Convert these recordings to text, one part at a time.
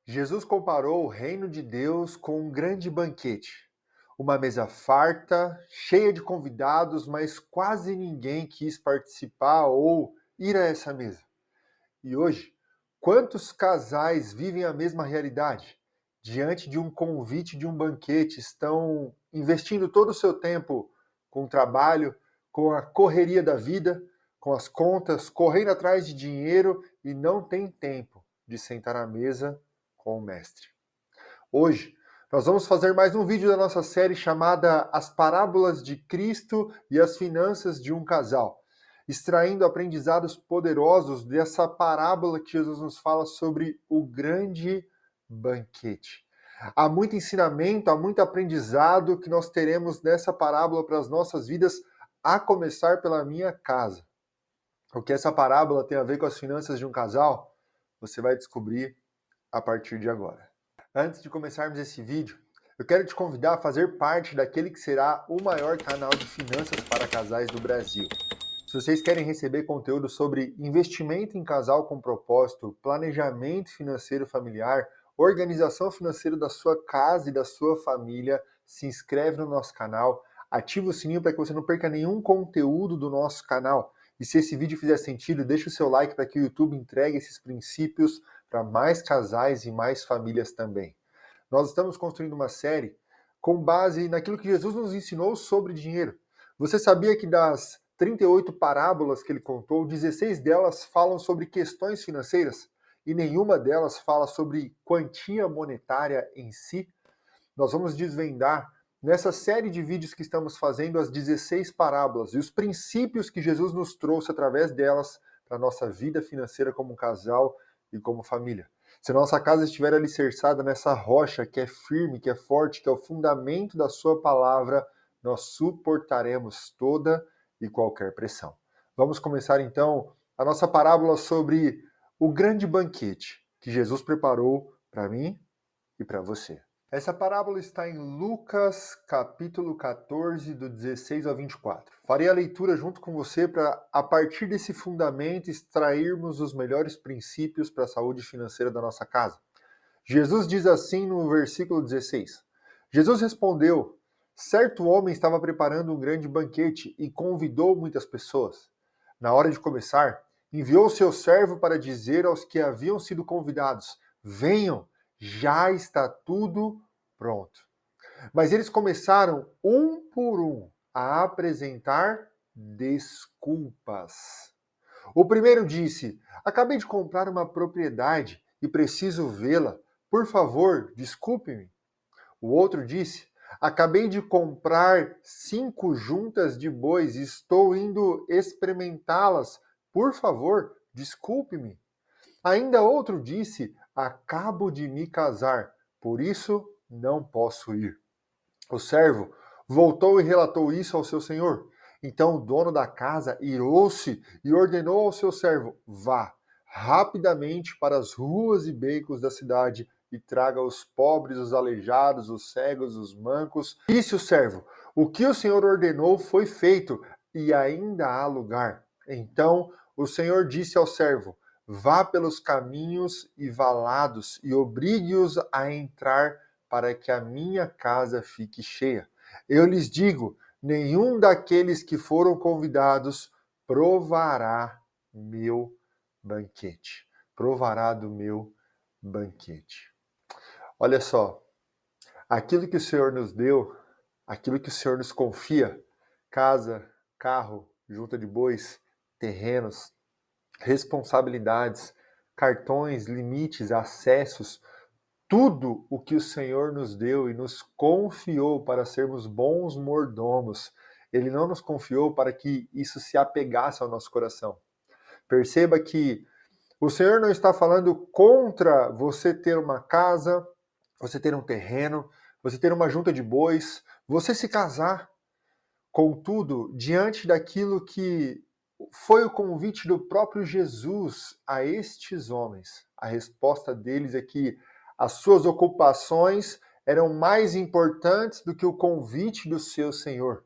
Jesus comparou o reino de Deus com um grande banquete. Uma mesa farta, cheia de convidados, mas quase ninguém quis participar ou ir a essa mesa. E hoje, quantos casais vivem a mesma realidade? Diante de um convite de um banquete, estão investindo todo o seu tempo com o trabalho, com a correria da vida, com as contas, correndo atrás de dinheiro e não tem tempo de sentar à mesa com o mestre. Hoje, nós vamos fazer mais um vídeo da nossa série chamada As Parábolas de Cristo e as Finanças de um Casal, extraindo aprendizados poderosos dessa parábola que Jesus nos fala sobre o grande banquete. Há muito ensinamento, há muito aprendizado que nós teremos nessa parábola para as nossas vidas, a começar pela minha casa. O que essa parábola tem a ver com as finanças de um casal, você vai descobrir a partir de agora. Antes de começarmos esse vídeo, eu quero te convidar a fazer parte daquele que será o maior canal de finanças para casais do Brasil. Se vocês querem receber conteúdo sobre investimento em casal com propósito, planejamento financeiro familiar, organização financeira da sua casa e da sua família, se inscreve no nosso canal, ativa o sininho para que você não perca nenhum conteúdo do nosso canal. E se esse vídeo fizer sentido, deixa o seu like para que o YouTube entregue esses princípios para mais casais e mais famílias também. Nós estamos construindo uma série com base naquilo que Jesus nos ensinou sobre dinheiro. Você sabia que das 38 parábolas que ele contou, 16 delas falam sobre questões financeiras e nenhuma delas fala sobre quantia monetária em si? Nós vamos desvendar nessa série de vídeos que estamos fazendo as 16 parábolas e os princípios que Jesus nos trouxe através delas para a nossa vida financeira como casal e como família. Se a nossa casa estiver alicerçada nessa rocha que é firme, que é forte, que é o fundamento da sua palavra, nós suportaremos toda e qualquer pressão. Vamos começar então a nossa parábola sobre o grande banquete que Jesus preparou para mim e para você. Essa parábola está em Lucas, capítulo 14, do 16 ao 24. Farei a leitura junto com você para, a partir desse fundamento, extrairmos os melhores princípios para a saúde financeira da nossa casa. Jesus diz assim no versículo 16: Jesus respondeu: certo homem estava preparando um grande banquete e convidou muitas pessoas. Na hora de começar, enviou seu servo para dizer aos que haviam sido convidados: venham, já está tudo pronto. Mas eles começaram, um por um, a apresentar desculpas. O primeiro disse: acabei de comprar uma propriedade e preciso vê-la. Por favor, desculpe-me. O outro disse: acabei de comprar 5 juntas de bois e estou indo experimentá-las. Por favor, desculpe-me. Ainda outro disse: acabo de me casar, por isso não posso ir. O servo voltou e relatou isso ao seu senhor. Então o dono da casa irou-se e ordenou ao seu servo: vá rapidamente para as ruas e becos da cidade e traga os pobres, os aleijados, os cegos, os mancos. Disse o servo: o que o senhor ordenou foi feito e ainda há lugar. Então o senhor disse ao servo: vá pelos caminhos e valados e obrigue-os a entrar para que a minha casa fique cheia. Eu lhes digo: nenhum daqueles que foram convidados provará meu banquete. Provará do meu banquete. Olha só, aquilo que o Senhor nos deu, aquilo que o Senhor nos confia, casa, carro, junta de bois, terrenos, responsabilidades, cartões, limites, acessos, tudo o que o Senhor nos deu e nos confiou para sermos bons mordomos, Ele não nos confiou para que isso se apegasse ao nosso coração. Perceba que o Senhor não está falando contra você ter uma casa, você ter um terreno, você ter uma junta de bois, você se casar. Contudo, diante daquilo que foi o convite do próprio Jesus a estes homens, a resposta deles é que as suas ocupações eram mais importantes do que o convite do seu Senhor.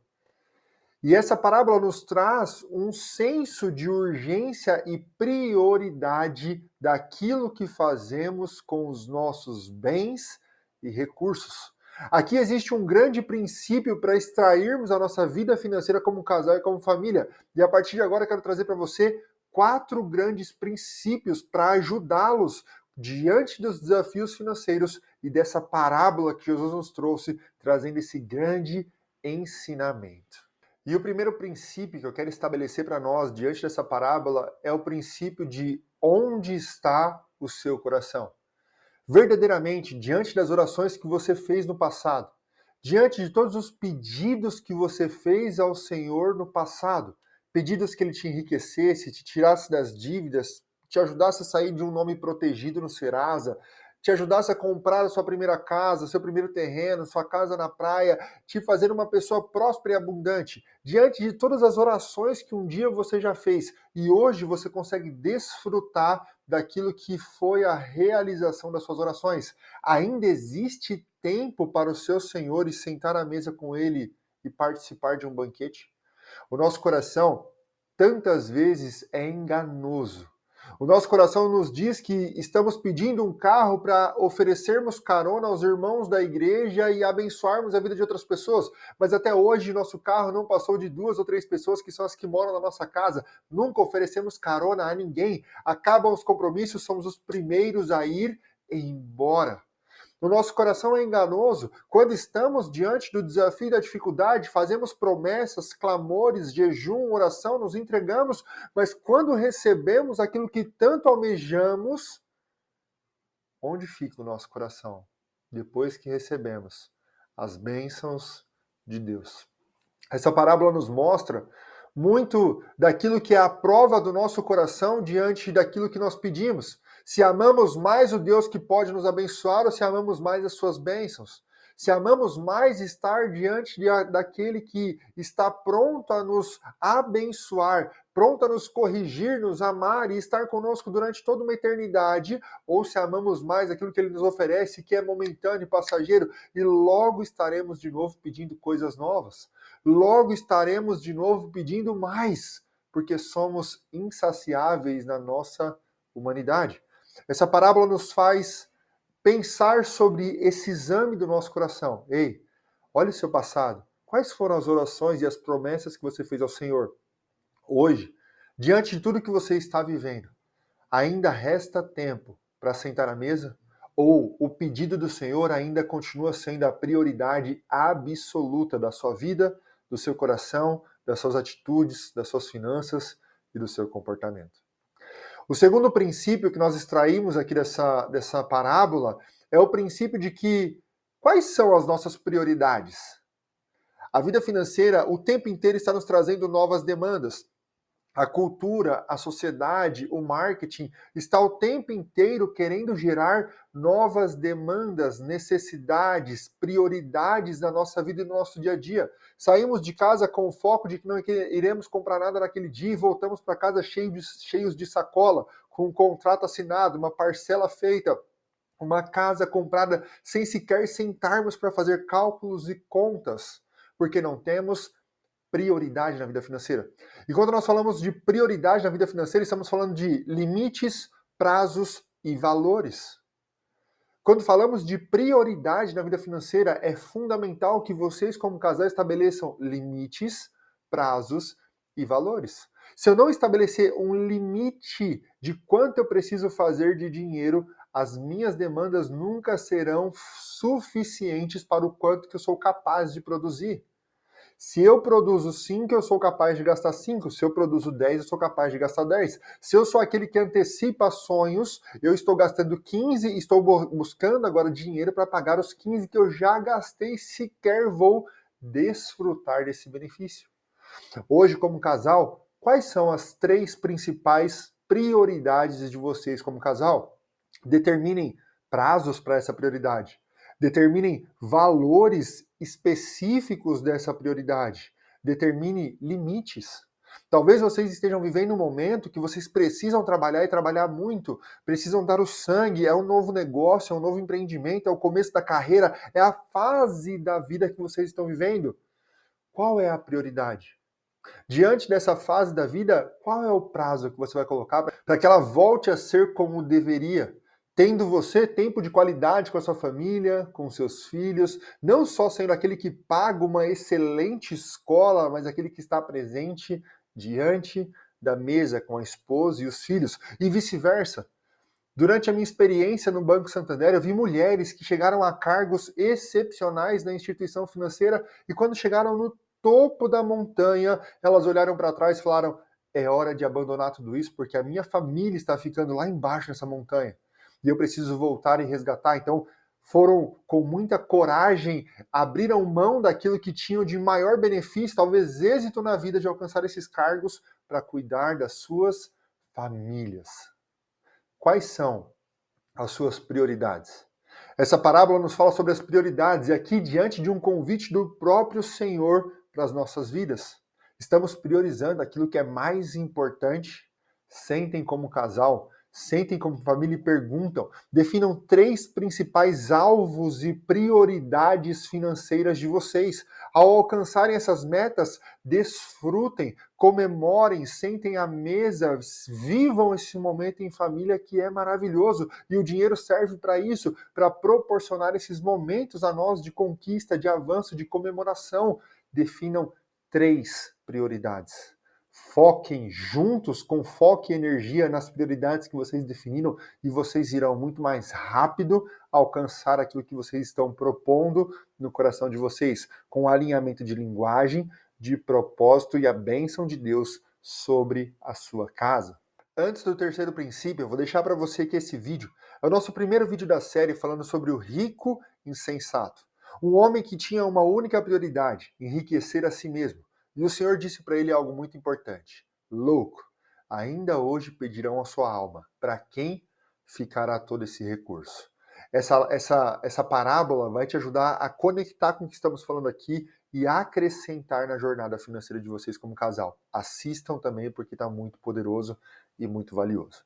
E essa parábola nos traz um senso de urgência e prioridade daquilo que fazemos com os nossos bens e recursos. Aqui existe um grande princípio para extrairmos a nossa vida financeira como casal e como família. E a partir de agora eu quero trazer para você 4 grandes princípios para ajudá-los diante dos desafios financeiros e dessa parábola que Jesus nos trouxe, trazendo esse grande ensinamento. E o primeiro princípio que eu quero estabelecer para nós diante dessa parábola é o princípio de onde está o seu coração. Verdadeiramente, diante das orações que você fez no passado, diante de todos os pedidos que você fez ao Senhor no passado, pedidos que Ele te enriquecesse, te tirasse das dívidas, te ajudasse a sair de um nome protegido no Serasa, te ajudasse a comprar a sua primeira casa, seu primeiro terreno, sua casa na praia, te fazer uma pessoa próspera e abundante. Diante de todas as orações que um dia você já fez e hoje você consegue desfrutar daquilo que foi a realização das suas orações. Ainda existe tempo para o seu Senhor e sentar à mesa com Ele e participar de um banquete? O nosso coração, tantas vezes, é enganoso. O nosso coração nos diz que estamos pedindo um carro para oferecermos carona aos irmãos da igreja e abençoarmos a vida de outras pessoas, mas até hoje nosso carro não passou de 2 ou 3 pessoas que são as que moram na nossa casa. Nunca oferecemos carona a ninguém. Acabam os compromissos, somos os primeiros a ir embora. O nosso coração é enganoso. Quando estamos diante do desafio e da dificuldade, fazemos promessas, clamores, jejum, oração, nos entregamos, mas quando recebemos aquilo que tanto almejamos, onde fica o nosso coração? Depois que recebemos as bênçãos de Deus. Essa parábola nos mostra muito daquilo que é a prova do nosso coração diante daquilo que nós pedimos. Se amamos mais o Deus que pode nos abençoar ou se amamos mais as suas bênçãos. Se amamos mais estar diante daquele que está pronto a nos abençoar, pronto a nos corrigir, nos amar e estar conosco durante toda uma eternidade, ou se amamos mais aquilo que ele nos oferece, que é momentâneo e passageiro, e logo estaremos de novo pedindo coisas novas. Logo estaremos de novo pedindo mais, porque somos insaciáveis na nossa humanidade. Essa parábola nos faz pensar sobre esse exame do nosso coração. Ei, olha o seu passado. Quais foram as orações e as promessas que você fez ao Senhor? Hoje, diante de tudo que você está vivendo, ainda resta tempo para sentar à mesa? Ou o pedido do Senhor ainda continua sendo a prioridade absoluta da sua vida, do seu coração, das suas atitudes, das suas finanças e do seu comportamento? O segundo princípio que nós extraímos aqui dessa parábola é o princípio de que quais são as nossas prioridades? A vida financeira o tempo inteiro está nos trazendo novas demandas. A cultura, a sociedade, o marketing está o tempo inteiro querendo gerar novas demandas, necessidades, prioridades na nossa vida e no nosso dia a dia. Saímos de casa com o foco de que não iremos comprar nada naquele dia e voltamos para casa cheios de sacola, com um contrato assinado, uma parcela feita, uma casa comprada sem sequer sentarmos para fazer cálculos e contas, porque não temos prioridade na vida financeira. E quando nós falamos de prioridade na vida financeira, estamos falando de limites, prazos e valores. Quando falamos de prioridade na vida financeira, é fundamental que vocês, como casal, estabeleçam limites, prazos e valores. Se eu não estabelecer um limite de quanto eu preciso fazer de dinheiro, as minhas demandas nunca serão suficientes para o quanto que eu sou capaz de produzir. Se eu produzo 5, eu sou capaz de gastar 5. Se eu produzo 10, eu sou capaz de gastar 10. Se eu sou aquele que antecipa sonhos, eu estou gastando 15 e estou buscando agora dinheiro para pagar os 15 que eu já gastei e sequer vou desfrutar desse benefício. Hoje, como casal, quais são as 3 principais prioridades de vocês como casal? Determinem prazos para essa prioridade. Determinem valores específicos dessa prioridade. Determine limites. Talvez vocês estejam vivendo um momento que vocês precisam trabalhar e trabalhar muito, precisam dar o sangue, é um novo negócio, é um novo empreendimento, é o começo da carreira, é a fase da vida que vocês estão vivendo. Qual é a prioridade? Diante dessa fase da vida, qual é o prazo que você vai colocar para que ela volte a ser como deveria? Tendo você tempo de qualidade com a sua família, com seus filhos, não só sendo aquele que paga uma excelente escola, mas aquele que está presente diante da mesa com a esposa e os filhos, e vice-versa. Durante a minha experiência no Banco Santander, eu vi mulheres que chegaram a cargos excepcionais na instituição financeira e quando chegaram no topo da montanha, elas olharam para trás e falaram: é hora de abandonar tudo isso porque a minha família está ficando lá embaixo nessa montanha e eu preciso voltar e resgatar. Então, foram com muita coragem, abriram mão daquilo que tinham de maior benefício, talvez êxito na vida de alcançar esses cargos para cuidar das suas famílias. Quais são as suas prioridades? Essa parábola nos fala sobre as prioridades e aqui diante de um convite do próprio Senhor para as nossas vidas. Estamos priorizando aquilo que é mais importante? Sentem como casal, sentem como família e perguntam. Definam 3 principais alvos e prioridades financeiras de vocês. Ao alcançarem essas metas, desfrutem, comemorem, sentem à mesa, vivam esse momento em família que é maravilhoso. E o dinheiro serve para isso, para proporcionar esses momentos a nós de conquista, de avanço, de comemoração. Definam 3 prioridades. Foquem juntos, com foco e energia nas prioridades que vocês definiram e vocês irão muito mais rápido alcançar aquilo que vocês estão propondo no coração de vocês, com alinhamento de linguagem, de propósito e a bênção de Deus sobre a sua casa. Antes do terceiro princípio, eu vou deixar para você que esse vídeo é o nosso primeiro vídeo da série falando sobre o rico insensato. Um homem que tinha uma única prioridade, enriquecer a si mesmo. E o Senhor disse para ele algo muito importante. Louco, ainda hoje pedirão a sua alma. Para quem ficará todo esse recurso? Essa parábola vai te ajudar a conectar com o que estamos falando aqui e acrescentar na jornada financeira de vocês como casal. Assistam também porque está muito poderoso e muito valioso.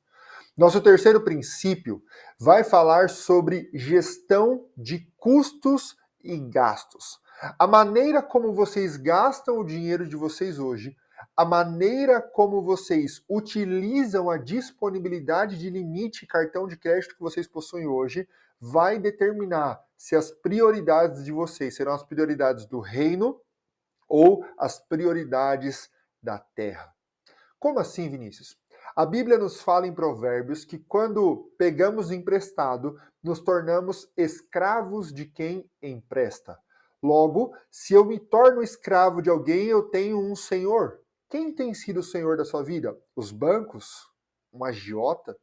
Nosso terceiro princípio vai falar sobre gestão de custos e gastos. A maneira como vocês gastam o dinheiro de vocês hoje, a maneira como vocês utilizam a disponibilidade de limite cartão de crédito que vocês possuem hoje, vai determinar se as prioridades de vocês serão as prioridades do reino ou as prioridades da terra. Como assim, Vinícius? A Bíblia nos fala em Provérbios que quando pegamos emprestado, nos tornamos escravos de quem empresta. Logo, se eu me torno escravo de alguém, eu tenho um senhor. Quem tem sido o senhor da sua vida? Os bancos? Um agiota?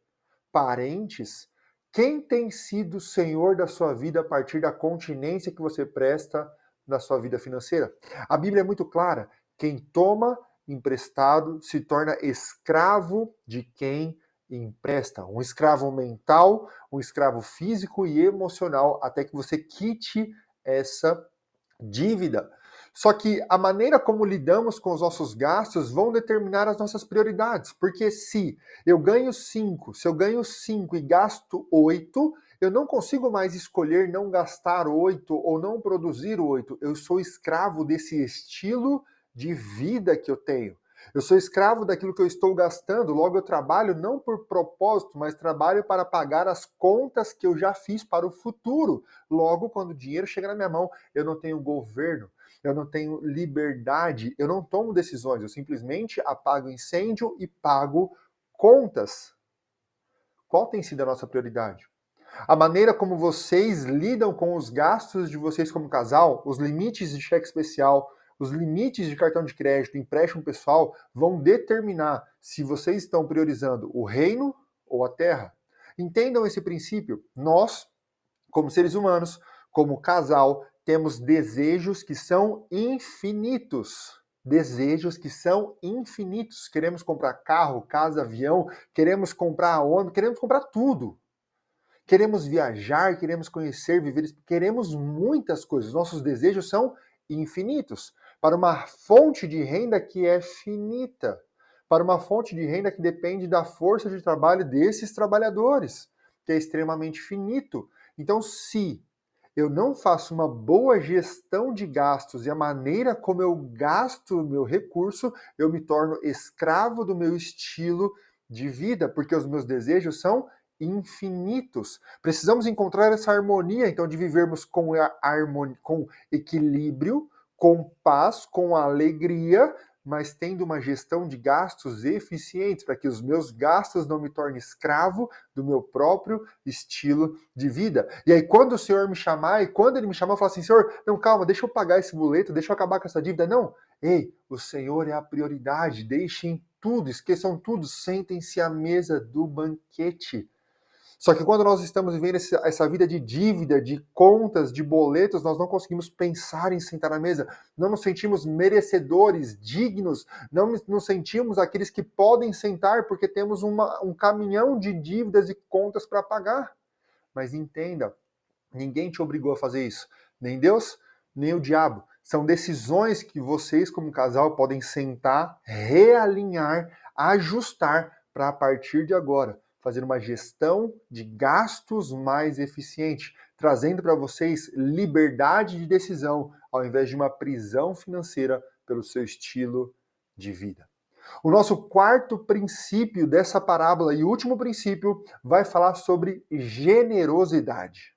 Parentes? Quem tem sido o senhor da sua vida a partir da continência que você presta na sua vida financeira? A Bíblia é muito clara. Quem toma emprestado se torna escravo de quem empresta. Um escravo mental, um escravo físico e emocional, até que você quite essa dívida. Só que a maneira como lidamos com os nossos gastos vão determinar as nossas prioridades. Porque se eu ganho 5, se eu ganho 5 e gasto 8, eu não consigo mais escolher não gastar 8 ou não produzir 8. Eu sou escravo desse estilo de vida que eu tenho. Eu sou escravo daquilo que eu estou gastando, logo eu trabalho não por propósito, mas trabalho para pagar as contas que eu já fiz para o futuro. Logo, quando o dinheiro chega na minha mão, eu não tenho governo, eu não tenho liberdade, eu não tomo decisões, eu simplesmente apago incêndio e pago contas. Qual tem sido a nossa prioridade? A maneira como vocês lidam com os gastos de vocês como casal, os limites de cheque especial, os limites de cartão de crédito, empréstimo pessoal, vão determinar se vocês estão priorizando o reino ou a terra. Entendam esse princípio. Nós, como seres humanos, como casal, temos desejos que são infinitos. Desejos que são infinitos. Queremos comprar carro, casa, avião, queremos comprar ônibus, queremos comprar tudo. Queremos viajar, queremos conhecer, viver, queremos muitas coisas. Nossos desejos são infinitos. Para uma fonte de renda que é finita. Para uma fonte de renda que depende da força de trabalho desses trabalhadores, que é extremamente finito. Então, se eu não faço uma boa gestão de gastos e a maneira como eu gasto o meu recurso, eu me torno escravo do meu estilo de vida, porque os meus desejos são infinitos. Precisamos encontrar essa harmonia, então, de vivermos com harmonia, com equilíbrio, com paz, com alegria, mas tendo uma gestão de gastos eficientes, para que os meus gastos não me tornem escravo do meu próprio estilo de vida. E aí, quando o Senhor me chamar, e quando Ele me chamar, eu falo assim, Senhor, não, calma, deixa eu pagar esse boleto, deixa eu acabar com essa dívida. Não, ei, o Senhor é a prioridade, deixem tudo, esqueçam tudo, sentem-se à mesa do banquete. Só que quando nós estamos vivendo essa vida de dívida, de contas, de boletos, nós não conseguimos pensar em sentar na mesa. Não nos sentimos merecedores, dignos, não nos sentimos aqueles que podem sentar porque temos um caminhão de dívidas e contas para pagar. Mas entenda, ninguém te obrigou a fazer isso. Nem Deus, nem o diabo. São decisões que vocês, como casal, podem sentar, realinhar, ajustar para, a partir de agora, fazer uma gestão de gastos mais eficiente, trazendo para vocês liberdade de decisão, ao invés de uma prisão financeira pelo seu estilo de vida. O nosso quarto princípio dessa parábola e último princípio vai falar sobre generosidade.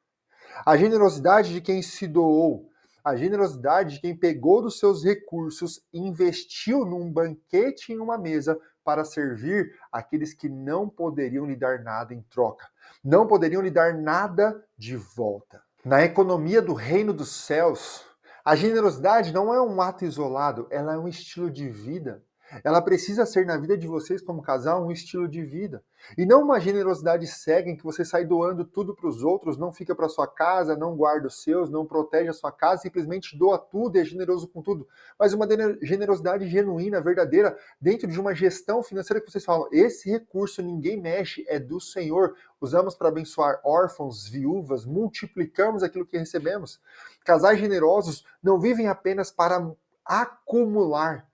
A generosidade de quem se doou, a generosidade de quem pegou dos seus recursos e investiu num banquete em uma mesa para servir aqueles que não poderiam lhe dar nada em troca, não poderiam lhe dar nada de volta. Na economia do reino dos céus, a generosidade não é um ato isolado, ela é um estilo de vida. Ela precisa ser na vida de vocês como casal um estilo de vida. E não uma generosidade cega em que você sai doando tudo para os outros, não fica para sua casa, não guarda os seus, não protege a sua casa, simplesmente doa tudo e é generoso com tudo. Mas uma generosidade genuína, verdadeira, dentro de uma gestão financeira que vocês falam, esse recurso ninguém mexe, é do Senhor. Usamos para abençoar órfãos, viúvas, multiplicamos aquilo que recebemos. Casais generosos não vivem apenas para acumular,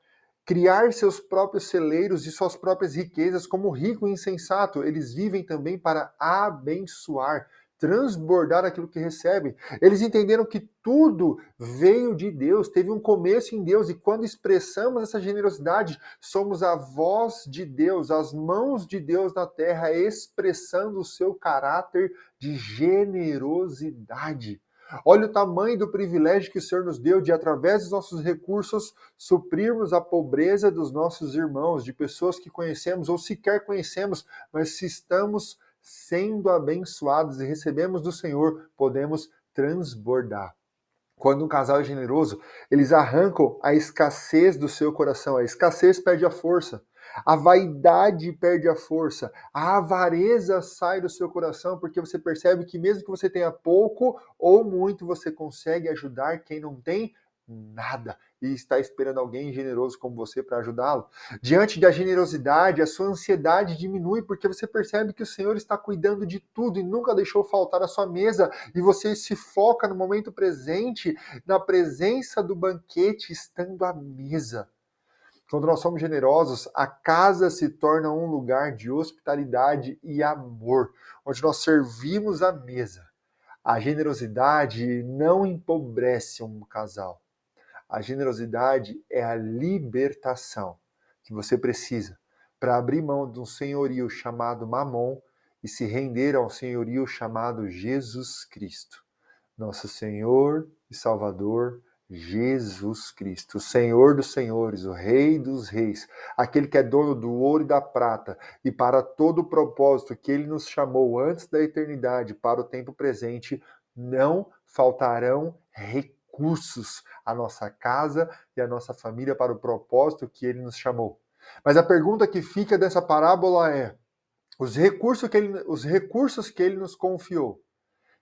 criar seus próprios celeiros e suas próprias riquezas como rico e insensato. Eles vivem também para abençoar, transbordar aquilo que recebem. Eles entenderam que tudo veio de Deus, teve um começo em Deus, e quando expressamos essa generosidade, somos a voz de Deus, as mãos de Deus na terra, expressando o seu caráter de generosidade. Olha o tamanho do privilégio que o Senhor nos deu de, através dos nossos recursos, suprirmos a pobreza dos nossos irmãos, de pessoas que conhecemos ou sequer conhecemos, mas se estamos sendo abençoados e recebemos do Senhor, podemos transbordar. Quando um casal é generoso, eles arrancam a escassez do seu coração. A escassez perde a força. A vaidade perde a força. A avareza sai do seu coração, porque você percebe que mesmo que você tenha pouco ou muito, você consegue ajudar quem não tem nada e está esperando alguém generoso como você para ajudá-lo. Diante da generosidade, a sua ansiedade diminui, porque você percebe que o Senhor está cuidando de tudo e nunca deixou faltar a sua mesa, e você se foca no momento presente, na presença do banquete, estando à mesa. Quando nós somos generosos, a casa se torna um lugar de hospitalidade e amor, onde nós servimos a mesa. A generosidade não empobrece um casal. A generosidade é a libertação que você precisa para abrir mão de um senhorio chamado Mamon e se render ao senhorio chamado Jesus Cristo. Nosso Senhor e Salvador, Jesus Cristo, o Senhor dos Senhores, o Rei dos Reis, aquele que é dono do ouro e da prata, e para todo o propósito que Ele nos chamou antes da eternidade para o tempo presente, não faltarão recursos à nossa casa e à nossa família para o propósito que Ele nos chamou. Mas a pergunta que fica dessa parábola é: os recursos que Ele nos confiou,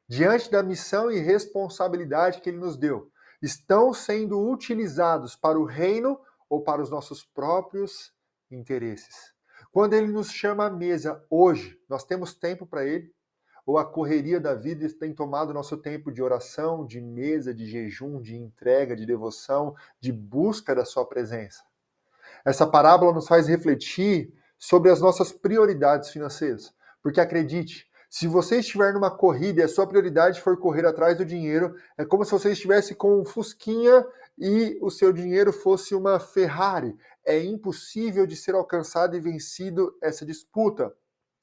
diante da missão e responsabilidade que Ele nos deu, estão sendo utilizados para o reino ou para os nossos próprios interesses? Quando Ele nos chama à mesa hoje, nós temos tempo para Ele? Ou a correria da vida tem tomado nosso tempo de oração, de mesa, de jejum, de entrega, de devoção, de busca da sua presença? Essa parábola nos faz refletir sobre as nossas prioridades financeiras. Porque acredite, Se você estiver numa corrida e a sua prioridade for correr atrás do dinheiro, é como se você estivesse com um Fusquinha e o seu dinheiro fosse uma Ferrari. É impossível de ser alcançado e vencido essa disputa.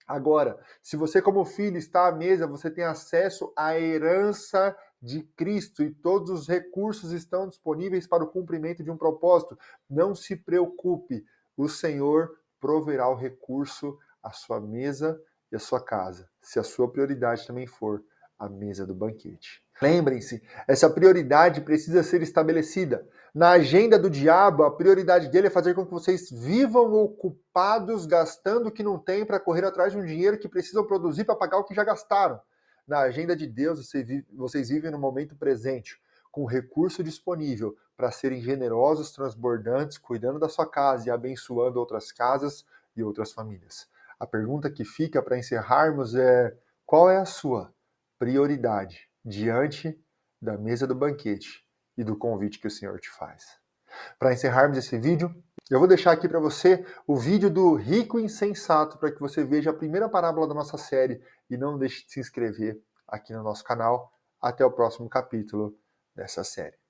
Agora, se você como filho está à mesa, você tem acesso à herança de Cristo e todos os recursos estão disponíveis para o cumprimento de um propósito. Não se preocupe, o Senhor proverá o recurso à sua mesa e à sua casa, se a sua prioridade também for a mesa do banquete. Lembrem-se, essa prioridade precisa ser estabelecida. Na agenda do diabo, a prioridade dele é fazer com que vocês vivam ocupados, gastando o que não tem para correr atrás de um dinheiro que precisam produzir para pagar o que já gastaram. Na agenda de Deus, vocês vivem no momento presente, com recurso disponível para serem generosos, transbordantes, cuidando da sua casa e abençoando outras casas e outras famílias. A pergunta que fica para encerrarmos é: qual é a sua prioridade diante da mesa do banquete e do convite que o Senhor te faz? Para encerrarmos esse vídeo, eu vou deixar aqui para você o vídeo do rico insensato para que você veja a primeira parábola da nossa série e não deixe de se inscrever aqui no nosso canal. Até o próximo capítulo dessa série.